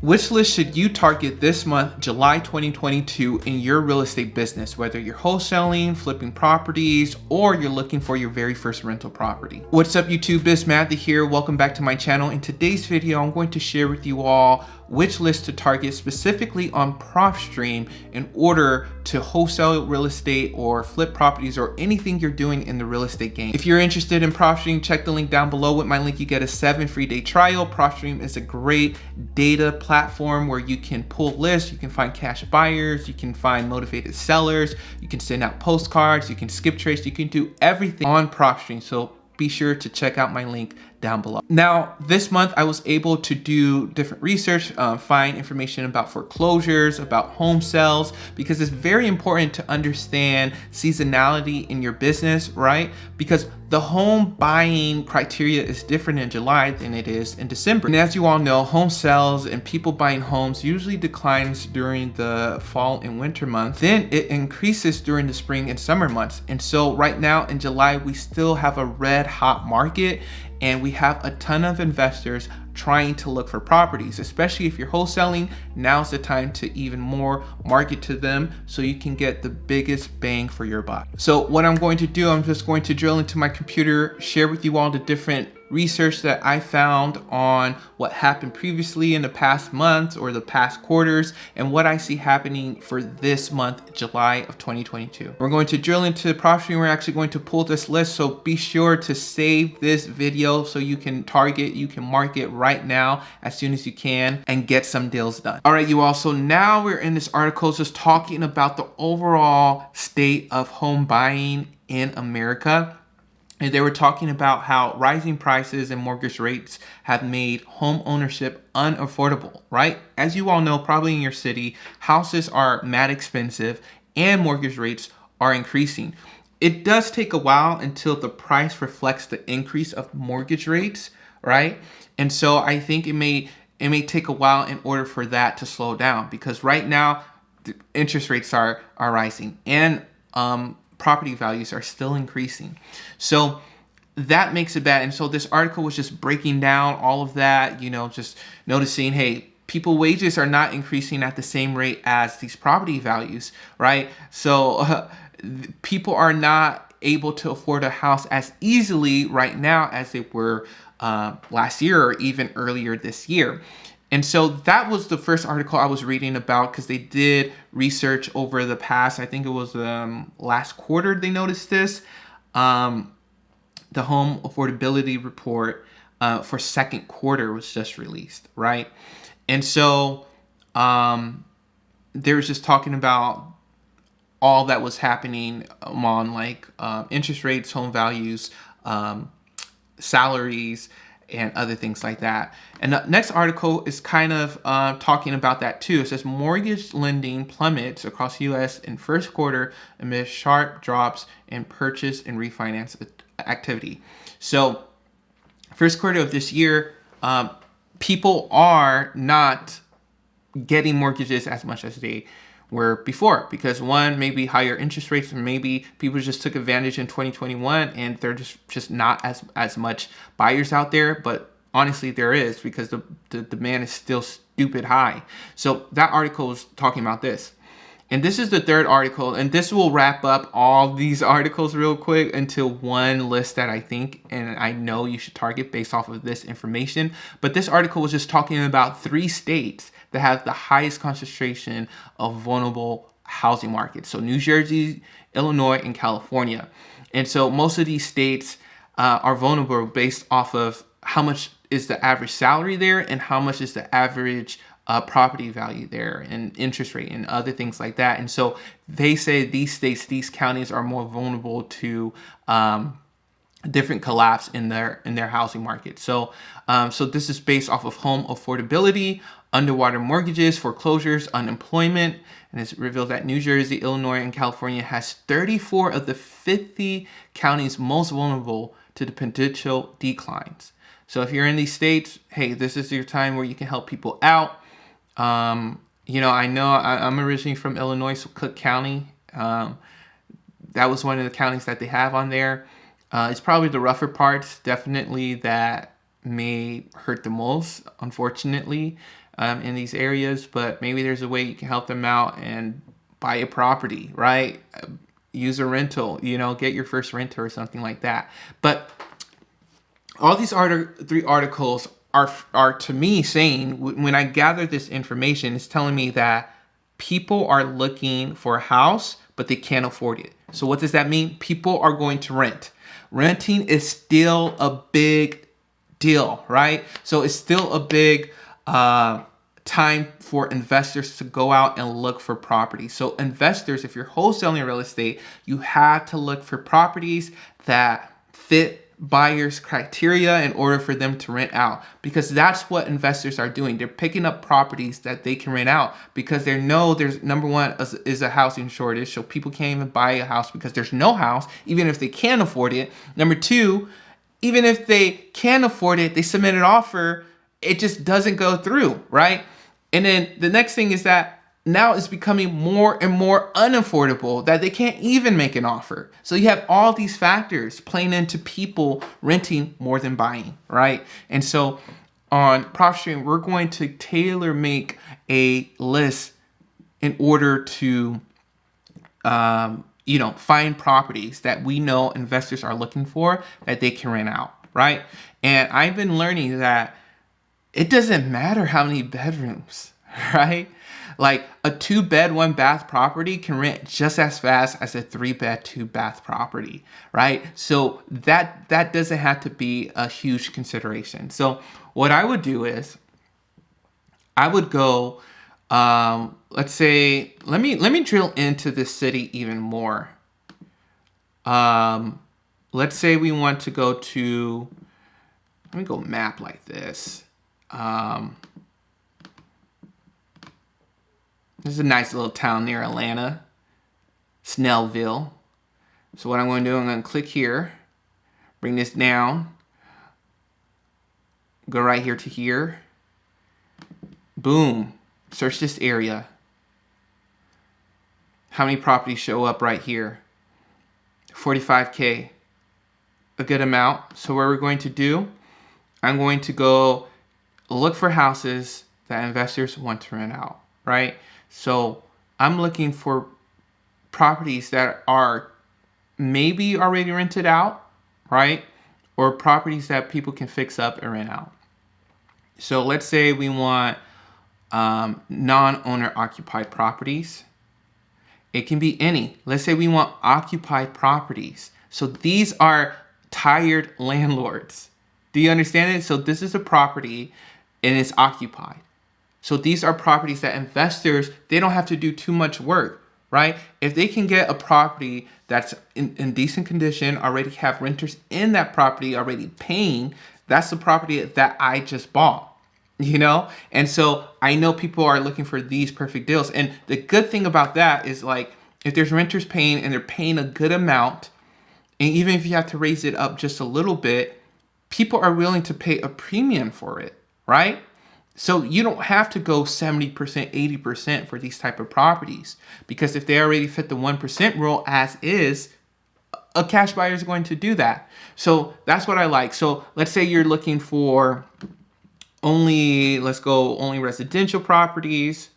Which list should you target this month, July 2022, in your real estate business, whether you're wholesaling, flipping properties, or you're looking for your very first rental property? What's up YouTube, Biz Matthew here. Welcome back to my channel. In today's video, I'm going to share with you all which list to target specifically on Propstream in order to wholesale real estate or flip properties or anything you're doing in the real estate game. If you're interested in Propstream, check the link down below. With my link, you get a 7 free day trial. Propstream is a great data platform where you can pull lists, you can find cash buyers, you can find motivated sellers, you can send out postcards, you can skip trace, you can do everything on Propstream. So be sure to check out my link down below. Now, this month I was able to do different research, find information about foreclosures, about home sales, because it's very important to understand seasonality in your business, right? Because the home buying criteria is different in July than it is in December. And as you all know, home sales and people buying homes usually declines during the fall and winter months. Then it increases during the spring and summer months. And so right now in July, we still have a red hot market, and we have a ton of investors trying to look for properties. Especially if you're wholesaling, now's the time to even more market to them so you can get the biggest bang for your buck. So what I'm going to do, I'm just going to drill into my computer, share with you all the different research that I found on what happened previously in the past months or the past quarters, and what I see happening for this month, July of 2022. We're going to drill into Propstream. We're actually going to pull this list, so be sure to save this video so you can target, you can market right now as soon as you can and get some deals done. All right, you all, so now we're in this article just talking about the overall state of home buying in America. And they were talking about how rising prices and mortgage rates have made home ownership unaffordable, right? As you all know, probably in your city, houses are mad expensive and mortgage rates are increasing. It does take a while until the price reflects the increase of mortgage rates, right? And so I think it may take a while in order for that to slow down, because right now the interest rates are rising and property values are still increasing. So that makes it bad. And so this article was just breaking down all of that, you know, just noticing, hey, people wages are not increasing at the same rate as these property values, right? So people are not able to afford a house as easily right now as they were last year or even earlier this year. And so that was the first article I was reading about, because they did research over the past, I think it was last quarter they noticed this. The home affordability report for second quarter was just released, right? And so they were just talking about all that was happening on like interest rates, home values, salaries, and other things like that. And the next article is kind of talking about that too. It says mortgage lending plummets across the U.S. in first quarter amid sharp drops in purchase and refinance activity. So first quarter of this year, people are not getting mortgages as much as they were before, because one, maybe higher interest rates, and maybe people just took advantage in 2021 and they're just not as much buyers out there. But honestly, there is, because the demand is still stupid high. So that article was talking about this. And this is the third article, and this will wrap up all these articles real quick into one list that I think and I know you should target based off of this information. But this article was just talking about 3 states that have the highest concentration of vulnerable housing markets. So New Jersey, Illinois, and California. And so most of these states are vulnerable based off of how much is the average salary there and how much is the average property value there and interest rate and other things like that. And so they say these states, these counties are more vulnerable to different collapse in their housing market. So so this is based off of home affordability, underwater mortgages, foreclosures, unemployment, and it's revealed that New Jersey, Illinois, and California has 34 of the 50 counties most vulnerable to the potential declines. So if you're in these states, hey, this is your time where you can help people out. You know I'm originally from Illinois, so Cook County. That was one of the counties that they have on there. It's probably the rougher parts, definitely, that may hurt the most, unfortunately. in these areas, but maybe there's a way you can help them out and buy a property, right? Use a rental, get your first renter or something like that. But all these three articles are to me saying, when I gather this information, it's telling me that people are looking for a house, but they can't afford it. So what does that mean? People are going to rent. Renting is still a big deal, right? So it's still a big time for investors to go out and look for properties. So investors, if you're wholesaling real estate, you have to look for properties that fit buyers' criteria in order for them to rent out, because that's what investors are doing. They're picking up properties that they can rent out because they know there's, number one, is a housing shortage, so people can't even buy a house because there's no house, even if they can afford it. Number two, even if they can afford it, they submit an offer, it just doesn't go through, right? And then the next thing is that now it's becoming more and more unaffordable that they can't even make an offer. So you have all these factors playing into people renting more than buying, right? And so on Propstream, we're going to tailor make a list in order to, find properties that we know investors are looking for that they can rent out, right? And I've been learning that it doesn't matter how many bedrooms, right? Like a 2-bed, 1-bath property can rent just as fast as a 3-bed, 2-bath property, right? So that doesn't have to be a huge consideration. So what I would do is I would go, let's say, let me drill into this city even more. Let's say we want to go to, let me go map like this. This is a nice little town near Atlanta, Snellville. So what I'm going to do, I'm going to click here, bring this down, go right here to here. Boom. Search this area. How many properties show up right here? 45K. A good amount. So what we're going to do, I'm going to go look for houses that investors want to rent out, right? So I'm looking for properties that are maybe already rented out, right? Or properties that people can fix up and rent out. So let's say we want non-owner occupied properties. It can be any. Let's say we want occupied properties. So these are tired landlords. Do you understand it? So this is a property and it's occupied. So these are properties that investors, they don't have to do too much work, right? If they can get a property that's in decent condition, already have renters in that property already paying, that's the property that I just bought, And so I know people are looking for these perfect deals. And the good thing about that is, like, if there's renters paying and they're paying a good amount, and even if you have to raise it up just a little bit, people are willing to pay a premium for it, right? So you don't have to go 70%, 80% for these type of properties, because if they already fit the 1% rule as is, a cash buyer is going to do that. So that's what I like. So let's say you're looking for only residential properties,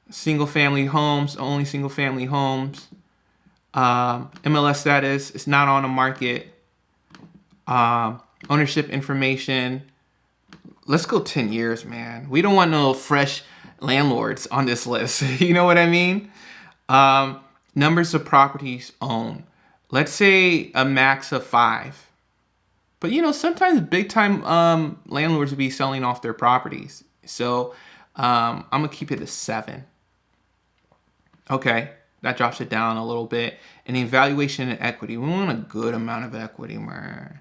single family homes, only single family homes. MLS status is not on the market. Ownership information. Let's go 10 years, man. We don't want no fresh landlords on this list. You know what I mean? Numbers of properties owned. Let's say a max of 5. But sometimes big time landlords will be selling off their properties. So I'm gonna keep it at 7. Okay, that drops it down a little bit. And the evaluation and equity. We want a good amount of equity, man.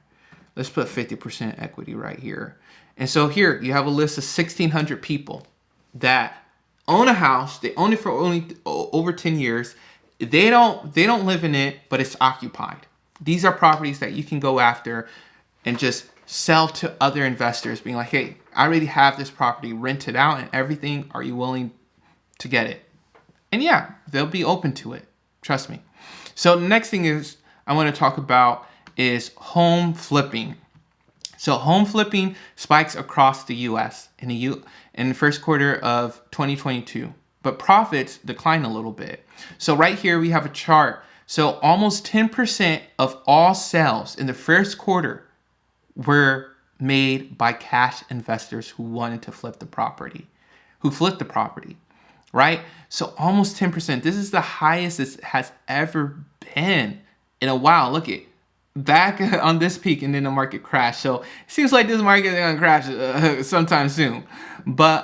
Let's put 50% equity right here. And so here you have a list of 1,600 people that own a house. They own it for only over 10 years. They don't live in it, but it's occupied. These are properties that you can go after and just sell to other investors, being like, hey, I already have this property rented out and everything. Are you willing to get it? And yeah, they'll be open to it. Trust me. So the next thing is I want to talk about is home flipping. So home flipping spikes across the U.S. in the first quarter of 2022, but profits decline a little bit. So right here we have a chart. So almost 10% of all sales in the first quarter were made by cash investors who wanted to flip the property, right? So almost 10%. This is the highest it has ever been in a while. Look at back on this peak, and then the market crashed. So it seems like this market is gonna crash sometime soon. But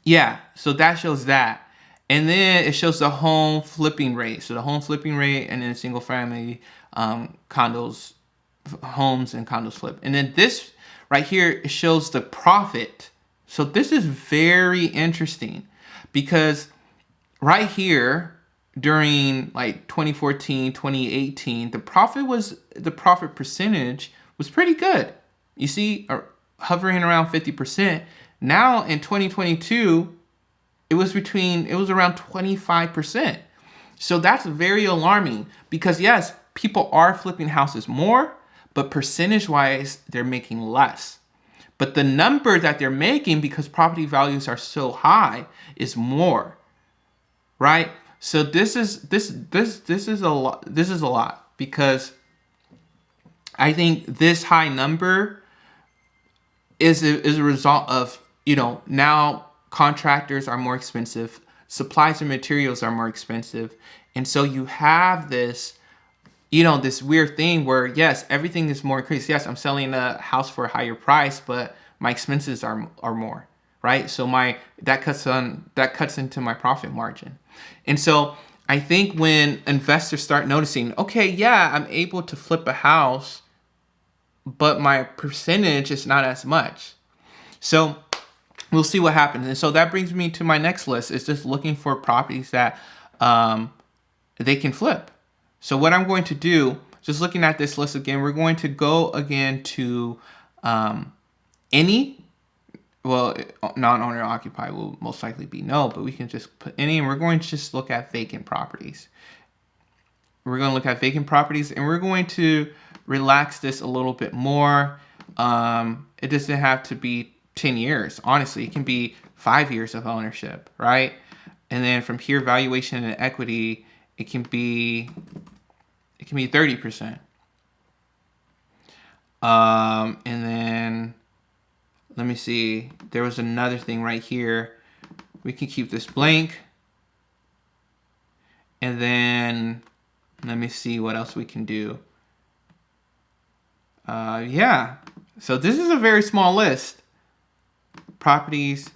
yeah, so that shows that. And then it shows the home flipping rate. So the home flipping rate, and then single family condos, homes and condos flip. And then this right here, it shows the profit. So this is very interesting because right here during like 2014, 2018, the profit percentage was pretty good. You see, hovering around 50%. Now in 2022, it was around 25%. So that's very alarming because yes, people are flipping houses more, but percentage wise, they're making less. But the number that they're making, because property values are so high, is more, right? So this is a lot because I think this high number is a result of, now contractors are more expensive, supplies and materials are more expensive, and so you have this, this weird thing where yes, everything is more increased. Yes, I'm selling a house for a higher price, but my expenses are more, right? So that cuts into my profit margin. And so I think when investors start noticing, okay, yeah, I'm able to flip a house, but my percentage is not as much. So we'll see what happens. And so that brings me to my next list, is just looking for properties that they can flip. So what I'm going to do, just looking at this list again, we're going to go again to non-owner occupied will most likely be no, but we can just put any, and we're going to just look at vacant properties. We're going to look at vacant properties, and we're going to relax this a little bit more. It doesn't have to be 10 years. Honestly, it can be 5 years of ownership, right? And then from here, valuation and equity, it can be 30%. And then let me see. There was another thing right here. We can keep this blank. And then let me see what else we can do. Yeah. So this is a very small list. Properties,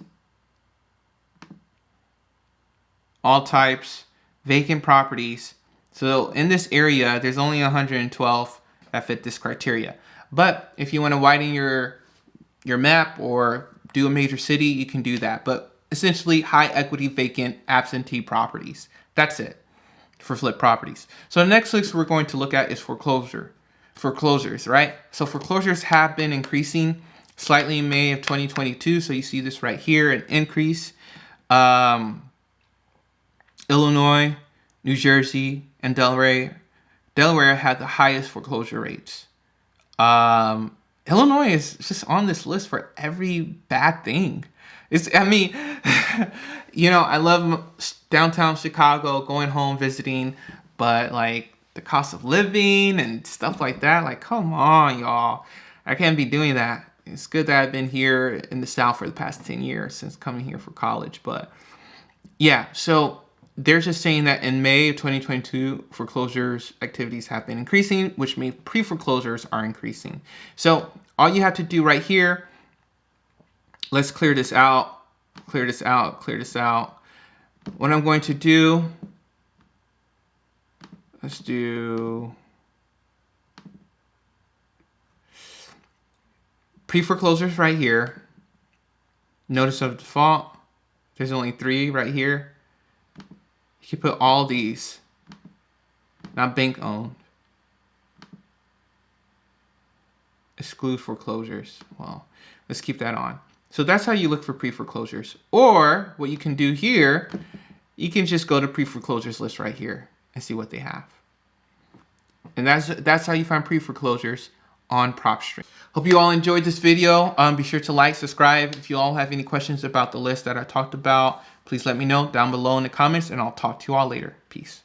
all types, vacant properties. So in this area, there's only 112 that fit this criteria. But if you want to widen your map or do a major city, you can do that. But essentially, high equity vacant absentee properties. That's it for flip properties. So the next list we're going to look at is foreclosures, right? So foreclosures have been increasing slightly in May of 2022. So you see this right here, an increase. Illinois, New Jersey, and Delaware had the highest foreclosure rates. Illinois is just on this list for every bad thing. I love downtown Chicago, going home, visiting, but like the cost of living and stuff like that, like, come on, y'all. I can't be doing that. It's good that I've been here in the South for the past 10 years since coming here for college. But yeah, so they're just saying that in May of 2022, foreclosures activities have been increasing, which means pre-foreclosures are increasing. So all you have to do right here, let's clear this out. What I'm going to do, let's do pre-foreclosures right here. Notice of default. There's only 3 right here. You can put all these, not bank owned. Exclude foreclosures. Well, let's keep that on. So that's how you look for pre-foreclosures. Or what you can do here, you can just go to pre-foreclosures list right here and see what they have. And that's how you find pre-foreclosures on Propstream. Hope you all enjoyed this video. Be sure to like, subscribe. If you all have any questions about the list that I talked about, please let me know down below in the comments, and I'll talk to you all later. Peace.